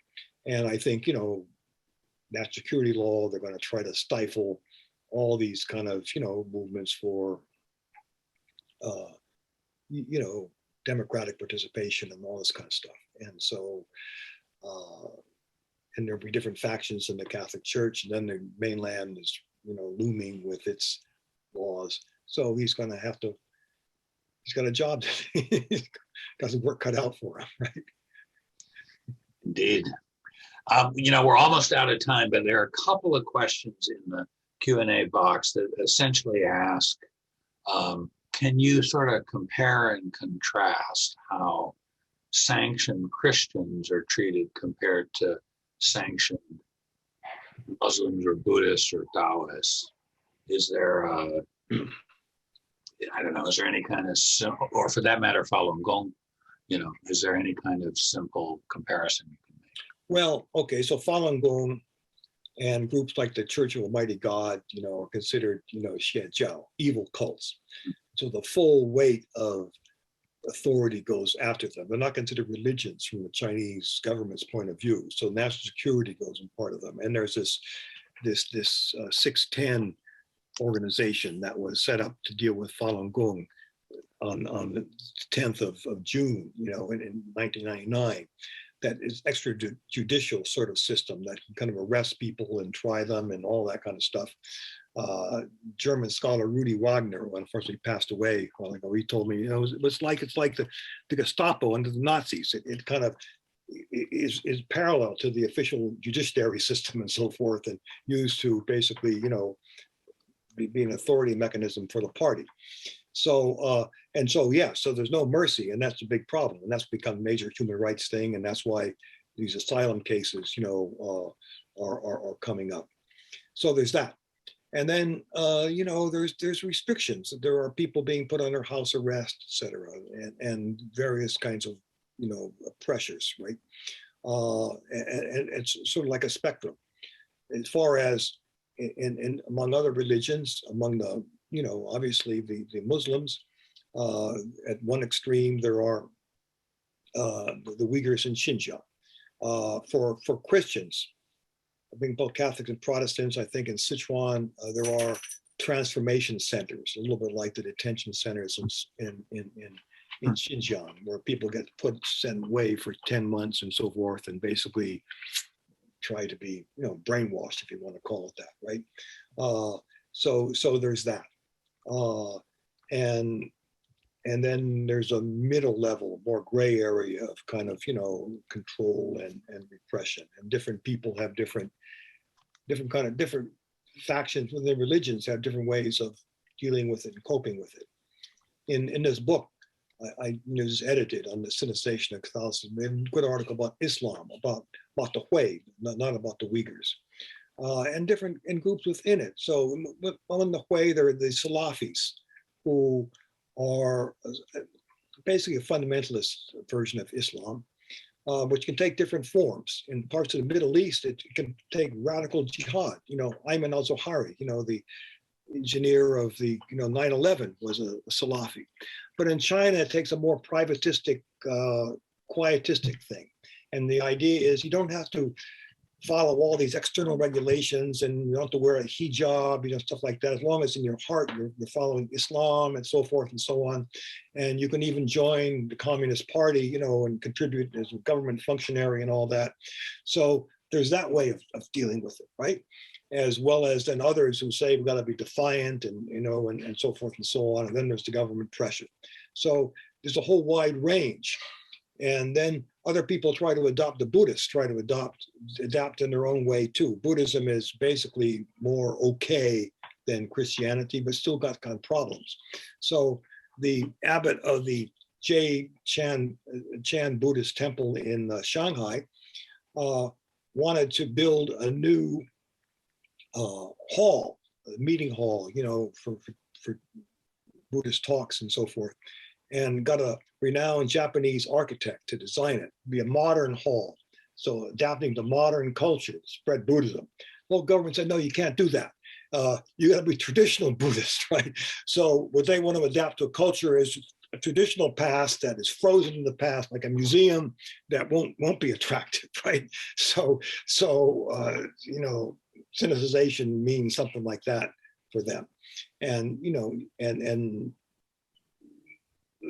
And I think, national security law, they're going to try to stifle all these kind of, movements for democratic participation and all this kind of stuff. And so, and there'll be different factions in the Catholic Church, and then the mainland is, looming with its laws. So he's got a job, he's got some work cut out for him, right? Indeed. We're almost out of time, but there are a couple of questions in the Q&A box that essentially ask, can you sort of compare and contrast how sanctioned Christians are treated compared to sanctioned Muslims or Buddhists or Taoists? Is there, I don't know, is there any kind of simple, or for that matter, Falun Gong, is there any kind of simple comparison you can make? Well, okay, so Falun Gong and groups like the Church of Almighty God, are considered, Xiaowei, evil cults. So the full weight of authority goes after them. They're not considered religions from the Chinese government's point of view. So national security goes in part of them. And there's this 610 organization that was set up to deal with Falun Gong on the 10th of June, in 1999. That is extrajudicial sort of system that can kind of arrest people and try them and all that kind of stuff. German scholar Rudy Wagner, who unfortunately passed away a while ago, he told me, it's like the Gestapo under the Nazis. It kind of is parallel to the official judiciary system and so forth, and used to basically, be an authority mechanism for the party. So, so there's no mercy, and that's a big problem, and that's become a major human rights thing, and that's why these asylum cases, are coming up. So there's that. And then, there's restrictions. There are people being put under house arrest, et cetera, and various kinds of, pressures, right? And it's sort of like a spectrum. As far as in among other religions, among the, obviously the Muslims, at one extreme, there are the Uyghurs in Xinjiang. For Christians, I think both Catholics and Protestants, I think in Sichuan, there are transformation centers, a little bit like the detention centers in Xinjiang, where people get sent away for 10 months and so forth, and basically try to be, brainwashed, if you want to call it that, right? So there's that. And then there's a middle level, more gray area of kind of, control and repression. And different people have different factions within religions have different ways of dealing with it and coping with it. In this book, I was edited on the sinicization of Catholicism. They have a good article about Islam, about the Hui, not about the Uyghurs, and different groups within it. So on the Hui, there are the Salafis, who are basically a fundamentalist version of Islam. which can take different forms. In parts of the Middle East, it can take radical jihad. Ayman al-Zawahiri, the engineer of the 9/11 was a Salafi. But in China, it takes a more privatistic, quietistic thing. And the idea is you don't have to follow all these external regulations, and you don't have to wear a hijab, stuff like that. As long as in your heart you're following Islam and so forth and so on. And you can even join the Communist Party, and contribute as a government functionary and all that. So there's that way of dealing with it, right? As well as then others who say we've got to be defiant and and so forth and so on. And then there's the government pressure. So there's a whole wide range. And then other people try to adopt, the Buddhists try to adapt in their own way too. Buddhism is basically more okay than Christianity, but still got kind of problems. So the abbot of the Chan Buddhist temple in Shanghai wanted to build a new hall, a meeting hall, for Buddhist talks and so forth, and got a renowned Japanese architect to design it, be a modern hall. So adapting to modern culture, spread Buddhism. Well, government said, no, you can't do that. You got to be traditional Buddhist, right? So what they want to adapt to a culture is a traditional past that is frozen in the past, like a museum that won't be attractive, right? So sinicization means something like that for them. And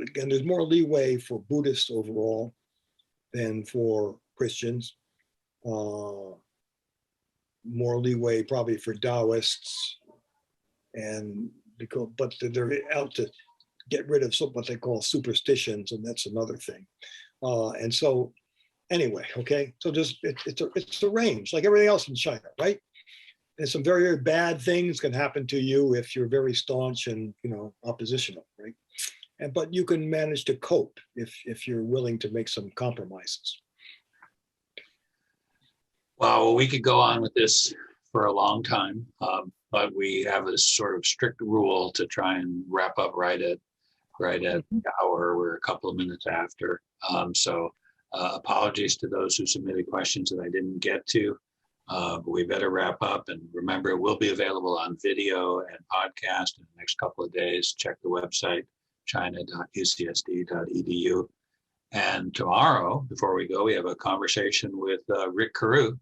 again, there's more leeway for Buddhists overall than for Christians. More leeway probably for Taoists, but they're out to get rid of what they call superstitions, and that's another thing. And so, anyway, okay. So it's a range, like everything else in China, right? And some very, very bad things can happen to you if you're very staunch and oppositional, right? But you can manage to cope if you're willing to make some compromises. Well, we could go on with this for a long time, but we have this sort of strict rule to try and wrap up right at the hour. We're a couple of minutes after. So apologies to those who submitted questions that I didn't get to, but we better wrap up. And remember, it will be available on video and podcast in the next couple of days. Check the website, china.ucsd.edu. And tomorrow, before we go, we have a conversation with Rick Carew,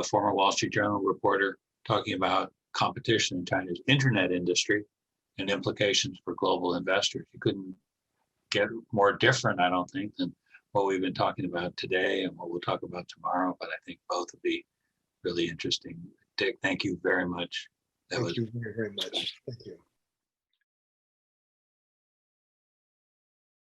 former Wall Street Journal reporter, talking about competition in China's internet industry and implications for global investors. You couldn't get more different, I don't think, than what we've been talking about today and what we'll talk about tomorrow. But I think both will be really interesting. Dick, thank you very much. Thank you very, very much. Thank you.